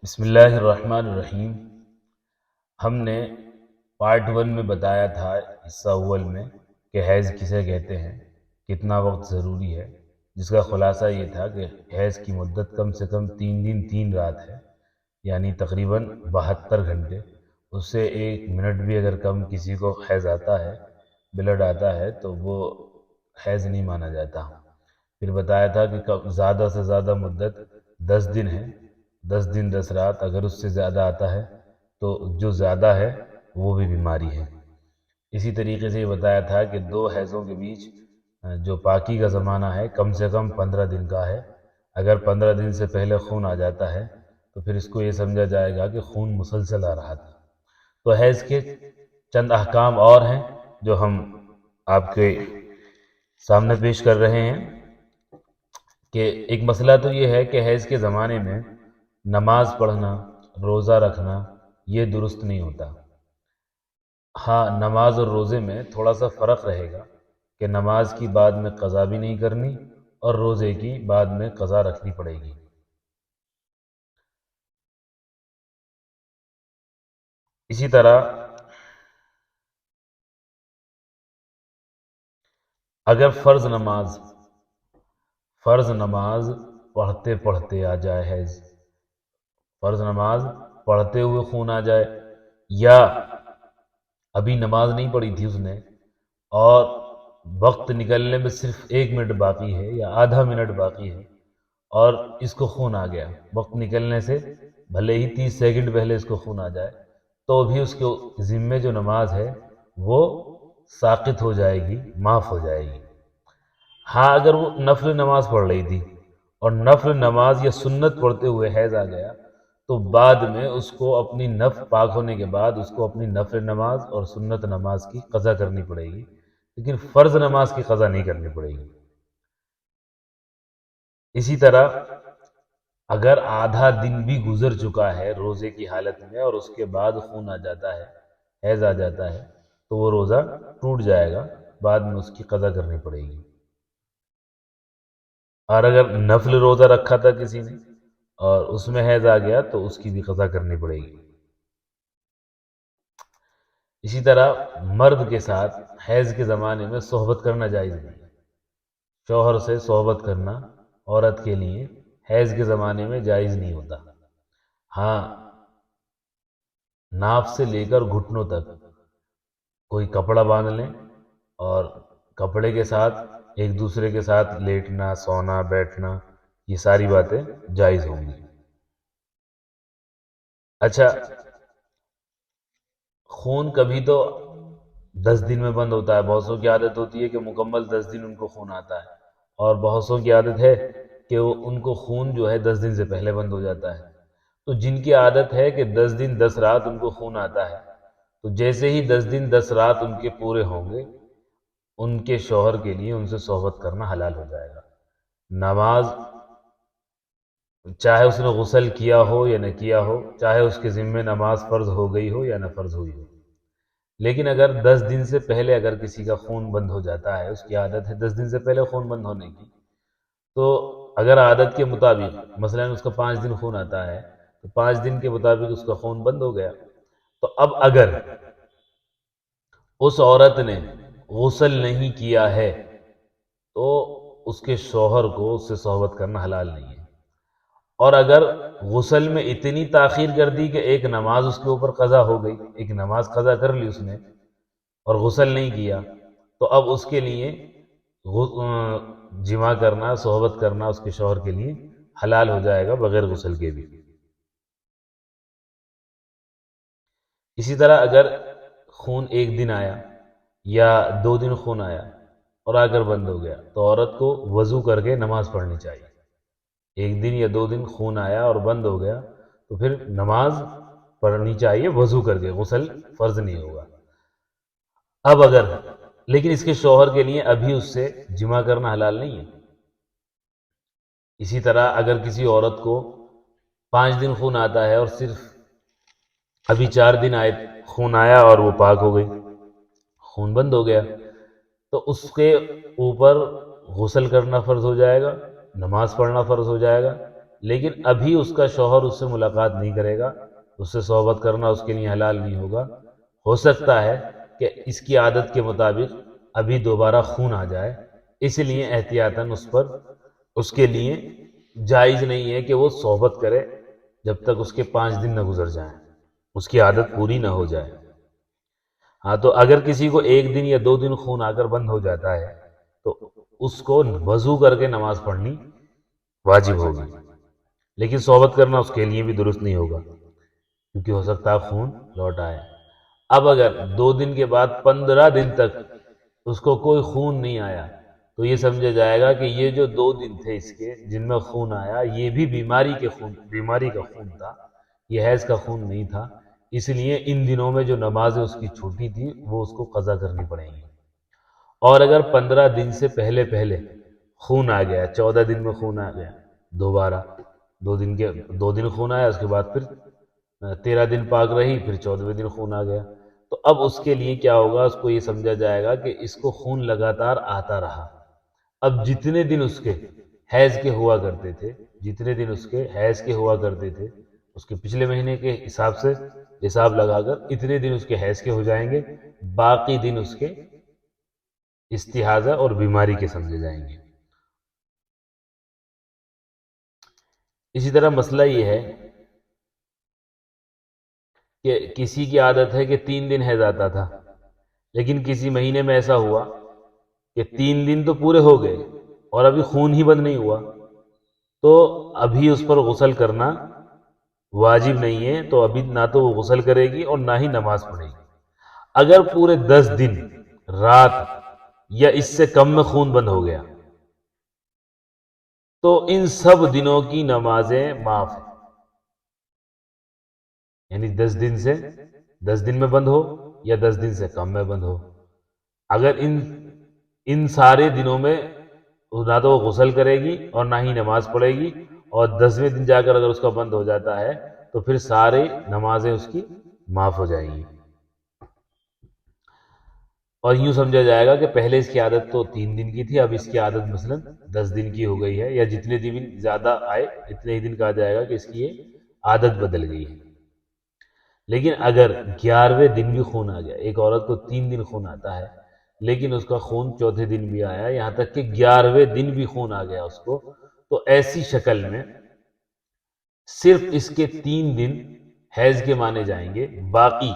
بسم اللہ الرحمن الرحیم۔ ہم نے پارٹ 1 میں بتایا تھا حصہ اول میں کہ حیض کسے کہتے ہیں، کتنا وقت ضروری ہے، جس کا خلاصہ یہ تھا کہ حیض کی مدت کم سے کم 3 دن 3 رات ہے، یعنی تقریباً 72 گھنٹے۔ اس سے 1 منٹ بھی اگر کم کسی کو حیض آتا ہے، بلڈ آتا ہے، تو وہ حیض نہیں مانا جاتا۔ پھر بتایا تھا کہ زیادہ سے زیادہ مدت 10 دن ہے، 10 دن 10 رات۔ اگر اس سے زیادہ آتا ہے تو جو زیادہ ہے وہ بھی بیماری ہے۔ اسی طریقے سے یہ بتایا تھا کہ 2 حیضوں کے بیچ جو پاکی کا زمانہ ہے کم سے کم 15 دن کا ہے۔ اگر 15 دن سے پہلے خون آ جاتا ہے تو پھر اس کو یہ سمجھا جائے گا کہ خون مسلسل آ رہا تھا۔ تو حیض کے چند احکام اور ہیں جو ہم آپ کے سامنے پیش کر رہے ہیں کہ ایک مسئلہ تو یہ ہے کہ حیض کے زمانے میں نماز پڑھنا، روزہ رکھنا یہ درست نہیں ہوتا۔ ہاں، نماز اور روزے میں تھوڑا سا فرق رہے گا کہ نماز کی بعد میں قضا بھی نہیں کرنی اور روزے کی بعد میں قضا رکھنی پڑے گی۔ اسی طرح اگر فرض نماز پڑھتے پڑھتے آ جائے حیض، فرض نماز پڑھتے ہوئے خون آ جائے، یا ابھی نماز نہیں پڑھی تھی اس نے اور وقت نکلنے میں صرف 1 منٹ باقی ہے یا آدھا منٹ باقی ہے اور اس کو خون آ گیا، وقت نکلنے سے بھلے ہی 30 سیکنڈ پہلے اس کو خون آ جائے، تو بھی اس کے ذمے جو نماز ہے وہ ساقط ہو جائے گی، معاف ہو جائے گی۔ ہاں، اگر وہ نفل نماز پڑھ رہی تھی اور نفل نماز یا سنت پڑھتے ہوئے حیض آ گیا تو بعد میں اس کو اپنی نفل پاک ہونے کے بعد اس کو اپنی نفل نماز اور سنت نماز کی قضا کرنی پڑے گی، لیکن فرض نماز کی قضا نہیں کرنی پڑے گی۔ اسی طرح اگر آدھا دن بھی گزر چکا ہے روزے کی حالت میں اور اس کے بعد خون آ جاتا ہے، حیض آ جاتا ہے، تو وہ روزہ ٹوٹ جائے گا، بعد میں اس کی قضا کرنی پڑے گی۔ اور اگر نفل روزہ رکھا تھا کسی نے اور اس میں حیض آ گیا تو اس کی بھی قضا کرنی پڑے گی۔ اسی طرح مرد کے ساتھ حیض کے زمانے میں صحبت کرنا جائز نہیں ہے۔ شوہر سے صحبت کرنا عورت کے لیے حیض کے زمانے میں جائز نہیں ہوتا۔ ہاں، ناف سے لے کر گھٹنوں تک کوئی کپڑا باندھ لیں اور کپڑے کے ساتھ ایک دوسرے کے ساتھ لیٹنا، سونا، بیٹھنا، یہ ساری باتیں جائز ہوں گی۔ اچھا، خون کبھی تو 10 دن میں بند ہوتا ہے، بہت سو کی عادت ہوتی ہے کہ مکمل 10 دن ان کو خون آتا ہے، اور بہت سو کی عادت ہے کہ ان کو خون جو ہے 10 دن سے پہلے بند ہو جاتا ہے۔ تو جن کی عادت ہے کہ 10 دن 10 رات ان کو خون آتا ہے، تو جیسے ہی 10 دن 10 رات ان کے پورے ہوں گے، ان کے شوہر کے لیے ان سے صحبت کرنا حلال ہو جائے گا۔ نماز چاہے اس نے غسل کیا ہو یا نہ کیا ہو، چاہے اس کے ذمے نماز فرض ہو گئی ہو یا نہ فرض ہوئی ہو، لیکن اگر 10 دن سے پہلے اگر کسی کا خون بند ہو جاتا ہے، اس کی عادت ہے 10 دن سے پہلے خون بند ہونے کی، تو اگر عادت کے مطابق مثلا اس کا 5 دن خون آتا ہے تو 5 دن کے مطابق اس کا خون بند ہو گیا، تو اب اگر اس عورت نے غسل نہیں کیا ہے تو اس کے شوہر کو اس سے صحبت کرنا حلال نہیں ہے۔ اور اگر غسل میں اتنی تاخیر کر دی کہ ایک نماز اس کے اوپر قضا ہو گئی، ایک نماز قضا کر لی اس نے اور غسل نہیں کیا، تو اب اس کے لیے جماع کرنا، صحبت کرنا اس کے شوہر کے لیے حلال ہو جائے گا بغیر غسل کے بھی۔ اسی طرح اگر خون 1 دن آیا یا 2 دن خون آیا اور آ کر بند ہو گیا تو عورت کو وضو کر کے نماز پڑھنی چاہیے۔ 1 دن یا 2 دن خون آیا اور بند ہو گیا تو پھر نماز پڑھنی چاہیے وضو کر کے، غسل فرض نہیں ہوگا۔ اب اگر لیکن اس کے شوہر کے لیے ابھی اس سے جماع کرنا حلال نہیں ہے۔ اسی طرح اگر کسی عورت کو 5 دن خون آتا ہے اور صرف ابھی 4 دن آئے خون آیا اور وہ پاک ہو گئی، خون بند ہو گیا، تو اس کے اوپر غسل کرنا فرض ہو جائے گا، نماز پڑھنا فرض ہو جائے گا، لیکن ابھی اس کا شوہر اس سے ملاقات نہیں کرے گا، اس سے صحبت کرنا اس کے لیے حلال نہیں ہوگا۔ ہو سکتا ہے کہ اس کی عادت کے مطابق ابھی دوبارہ خون آ جائے، اس لیے احتیاطاً اس کے لیے جائز نہیں ہے کہ وہ صحبت کرے جب تک اس کے 5 دن نہ گزر جائیں، اس کی عادت پوری نہ ہو جائے۔ ہاں، تو اگر کسی کو 1 دن یا 2 دن خون آ کر بند ہو جاتا ہے تو اس کو وضو کر کے نماز پڑھنی واجب ہوگی، لیکن صحبت کرنا اس کے لیے بھی درست نہیں ہوگا کیونکہ ہو سکتا ہے خون لوٹ آئے۔ اب اگر 2 دن کے بعد 15 دن تک اس کو کوئی خون نہیں آیا تو یہ سمجھا جائے گا کہ یہ جو 2 دن تھے اس کے جن میں خون آیا یہ بھی بیماری کا خون تھا، یہ حیض کا خون نہیں تھا، اس لیے ان دنوں میں جو نمازیں اس کی چھوٹی تھی وہ اس کو قضا کرنی پڑیں گی۔ اور اگر 15 دن سے پہلے خون آ گیا، 14 دن میں خون آ گیا، دوبارہ 2 دن خون آیا، اس کے بعد پھر 13 دن پاک رہی، پھر 14ویں دن خون آ گیا، تو اب اس کے لیے کیا ہوگا؟ اس کو یہ سمجھا جائے گا کہ اس کو خون لگاتار آتا رہا۔ اب جتنے دن اس کے حیض کے ہوا کرتے تھے، اس کے پچھلے مہینے کے حساب سے حساب لگا کر اتنے دن اس کے حیض کے ہو جائیں گے، باقی دن اس کے استحاضہ اور بیماری کے سمجھے جائیں گے۔ اسی طرح مسئلہ یہ ہے کہ کسی کی عادت ہے کہ 3 دن حیض آتا تھا، لیکن کسی مہینے میں ایسا ہوا کہ 3 دن تو پورے ہو گئے اور ابھی خون ہی بند نہیں ہوا، تو ابھی اس پر غسل کرنا واجب نہیں ہے، تو ابھی نہ تو وہ غسل کرے گی اور نہ ہی نماز پڑھے گی۔ اگر پورے 10 دن رات یا اس سے کم میں خون بند ہو گیا تو ان سب دنوں کی نمازیں معاف ہیں، یعنی 10 دن میں بند ہو یا 10 دن سے کم میں بند ہو، اگر ان سارے دنوں میں نہ تو وہ غسل کرے گی اور نہ ہی نماز پڑھے گی، اور 10ویں دن جا کر اگر اس کا بند ہو جاتا ہے تو پھر ساری نمازیں اس کی معاف ہو جائیں گی۔ اور یوں سمجھا جائے گا کہ پہلے اس کی عادت تو 3 دن کی تھی، اب اس کی عادت مثلا 10 دن کی ہو گئی ہے، یا جتنے دن زیادہ آئے اتنے ہی دن کہا جائے گا کہ اس کی یہ عادت بدل گئی ہے۔ لیکن اگر 11ویں دن بھی خون آ گیا، ایک عورت کو 3 دن خون آتا ہے لیکن اس کا خون 4تھے دن بھی آیا، یہاں تک کہ 11ویں دن بھی خون آ گیا اس کو، تو ایسی شکل میں صرف اس کے 3 دن حیض کے مانے جائیں گے، باقی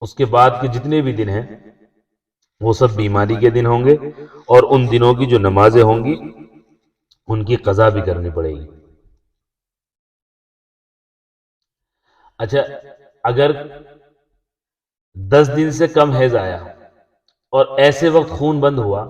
اس کے بعد کے جتنے بھی دن ہیں وہ سب بیماری کے دن ہوں گے، اور ان دنوں کی جو نمازیں ہوں گی ان کی قضا بھی کرنی پڑے گی۔ اچھا، اگر 10 دن سے کم حیض آیا اور ایسے وقت خون بند ہوا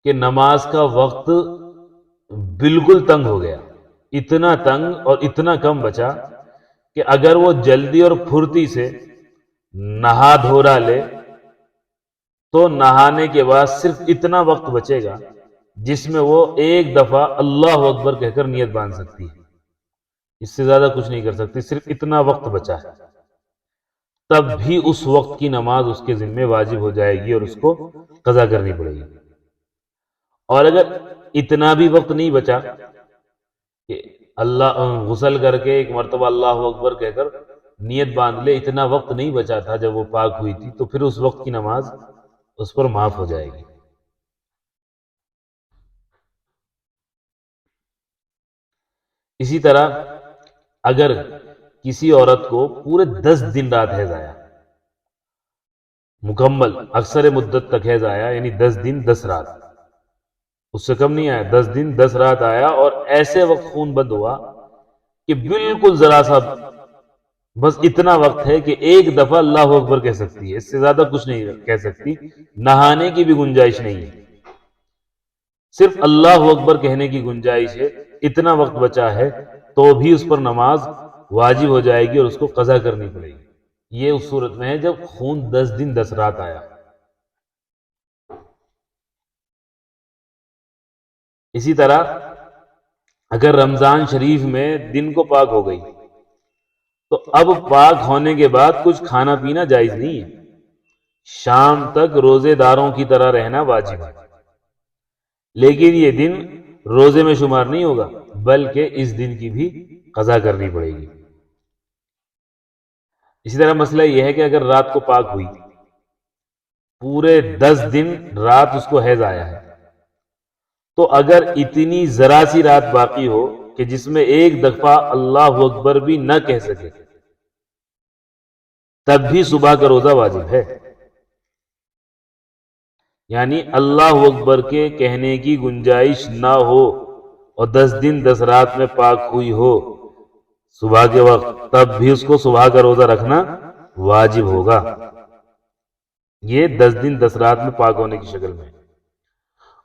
کہ نماز کا وقت بالکل تنگ ہو گیا، اتنا تنگ اور اتنا کم بچا کہ اگر وہ جلدی اور پھرتی سے نہا دھو لے تو نہانے کے بعد صرف اتنا وقت بچے گا جس میں وہ ایک دفعہ اللہ اکبر کہہ کر نیت باندھ سکتی ہے، اس سے زیادہ کچھ نہیں کر سکتی، صرف اتنا وقت بچا ہے، تب بھی اس وقت کی نماز اس کے ذمہ واجب ہو جائے گی اور اس کو قضا کرنی پڑے گی۔ اور اگر اتنا بھی وقت نہیں بچا کہ اللہ غسل کر کے ایک مرتبہ اللہ اکبر کہہ کر نیت باندھ لے، اتنا وقت نہیں بچا تھا جب وہ پاک ہوئی تھی، تو پھر اس وقت کی نماز اس پر معاف ہو جائے گی۔ اسی طرح اگر کسی عورت کو پورے 10 دن رات حیض آیا، مکمل اکثر مدت تک حیض آیا، یعنی 10 دن 10 رات، اس سے کم نہیں آیا، 10 دن 10 رات آیا، اور ایسے وقت خون بند ہوا کہ بالکل ذرا سا بس اتنا وقت ہے کہ ایک دفعہ اللہ اکبر کہہ سکتی ہے، اس سے زیادہ کچھ نہیں کہہ سکتی، نہانے کی بھی گنجائش نہیں ہے، صرف اللہ اکبر کہنے کی گنجائش ہے، اتنا وقت بچا ہے تو بھی اس پر نماز واجب ہو جائے گی اور اس کو قضا کرنی پڑے گی۔ یہ اس صورت میں ہے جب خون 10 دن 10 رات آیا۔ اسی طرح اگر رمضان شریف میں دن کو پاک ہو گئی تو اب پاک ہونے کے بعد کچھ کھانا پینا جائز نہیں ہے، شام تک روزے داروں کی طرح رہنا واجب ہے، لیکن یہ دن روزے میں شمار نہیں ہوگا، بلکہ اس دن کی بھی قضا کرنی پڑے گی۔ اسی طرح مسئلہ یہ ہے کہ اگر رات کو پاک ہوئی، پورے 10 دن رات اس کو حیض آیا ہے، تو اگر اتنی ذرا سی رات باقی ہو کہ جس میں ایک دفعہ اللہ اکبر بھی نہ کہہ سکے، تب بھی صبح کا روزہ واجب ہے۔ یعنی اللہ اکبر کے کہنے کی گنجائش نہ ہو اور 10 دن 10 رات میں پاک ہوئی ہو صبح کے وقت، تب بھی اس کو صبح کا روزہ رکھنا واجب ہوگا۔ یہ 10 دن 10 رات میں پاک ہونے کی شکل میں۔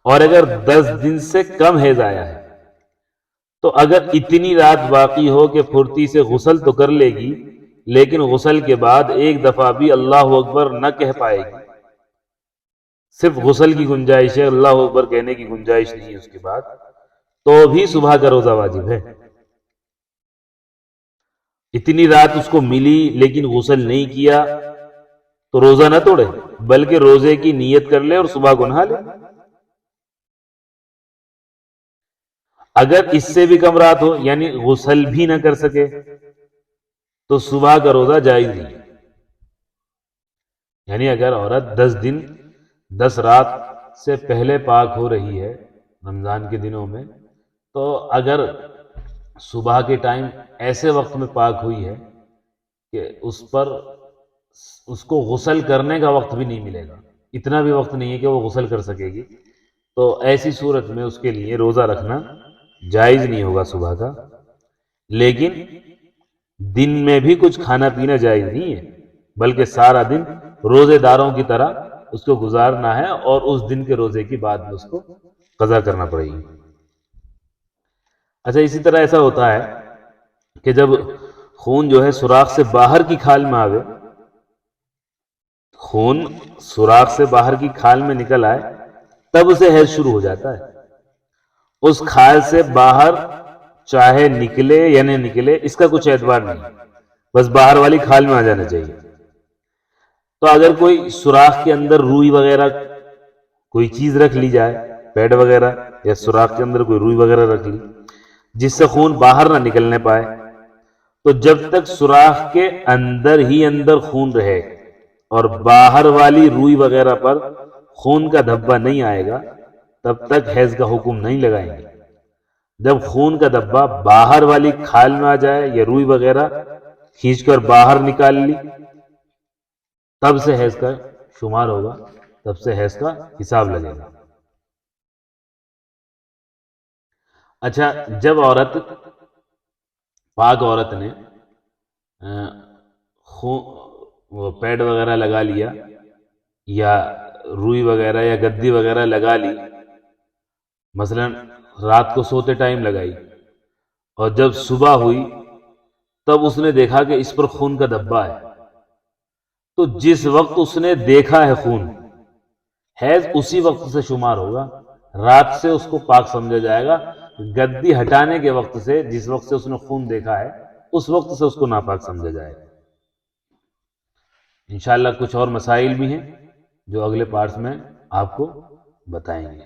اور اگر 10 دن سے کم حیض آیا ہے تو اگر اتنی رات باقی ہو کہ پھرتی سے غسل تو کر لے گی، لیکن غسل کے بعد ایک دفعہ بھی اللہ اکبر نہ کہہ پائے گی، صرف غسل کی گنجائش ہے، اللہ اکبر کہنے کی گنجائش نہیں ہے اس کے بعد، تو بھی صبح کا روزہ واجب ہے۔ اتنی رات اس کو ملی لیکن غسل نہیں کیا تو روزہ نہ توڑے، بلکہ روزے کی نیت کر لے اور صبح کو نہا لے۔ اگر اس سے بھی کم رات ہو، یعنی غسل بھی نہ کر سکے، تو صبح کا روزہ جائز نہیں ہے۔ یعنی اگر عورت 10 دن 10 رات سے پہلے پاک ہو رہی ہے رمضان کے دنوں میں، تو اگر صبح کے ٹائم ایسے وقت میں پاک ہوئی ہے کہ اس کو غسل کرنے کا وقت بھی نہیں ملے گا، اتنا بھی وقت نہیں ہے کہ وہ غسل کر سکے گی، تو ایسی صورت میں اس کے لیے روزہ رکھنا جائز نہیں ہوگا صبح کا۔ لیکن دن میں بھی کچھ کھانا پینا جائز نہیں ہے، بلکہ سارا دن روزے داروں کی طرح اس کو گزارنا ہے، اور اس دن کے روزے کی بعد میں اس کو قضا کرنا پڑے گی۔ اچھا، اسی طرح ایسا ہوتا ہے کہ جب خون جو ہے سوراخ سے باہر کی کھال میں آوے، خون سوراخ سے باہر کی کھال میں نکل آئے، تب اسے حیض شروع ہو جاتا ہے۔ اس کھال سے باہر چاہے نکلے یا نہ نکلے، اس کا کچھ اعتبار نہیں، بس باہر والی کھال میں آ جانا چاہیے۔ تو اگر کوئی سوراخ کے اندر روئی وغیرہ کوئی چیز رکھ لی جائے، پیڈ وغیرہ، یا سوراخ کے اندر کوئی روئی وغیرہ رکھ لی جس سے خون باہر نہ نکلنے پائے، تو جب تک سوراخ کے اندر ہی اندر خون رہے اور باہر والی روئی وغیرہ پر خون کا دھبا نہیں آئے گا، تب تک حیض کا حکم نہیں لگائیں گے۔ جب خون کا دھبا باہر والی کھال میں آ جائے یا روئی وغیرہ کھینچ کر باہر نکال لی، تب سے حیض کا شمار ہوگا، تب سے حیض کا حساب لگے گا۔ اچھا، جب پاک عورت نے وہ پیڈ وغیرہ لگا لیا یا روئی وغیرہ یا گدی وغیرہ لگا لی، مثلا رات کو سوتے ٹائم لگائی، اور جب صبح ہوئی تب اس نے دیکھا کہ اس پر خون کا دھبا ہے، تو جس وقت اس نے دیکھا ہے خون، حیض اسی وقت سے شمار ہوگا، رات سے اس کو پاک سمجھا جائے گا۔ گدی ہٹانے کے وقت سے، جس وقت سے اس نے خون دیکھا ہے، اس وقت سے اس کو ناپاک سمجھا جائے گا۔ انشاءاللہ کچھ اور مسائل بھی ہیں جو اگلے پارٹس میں آپ کو بتائیں گے۔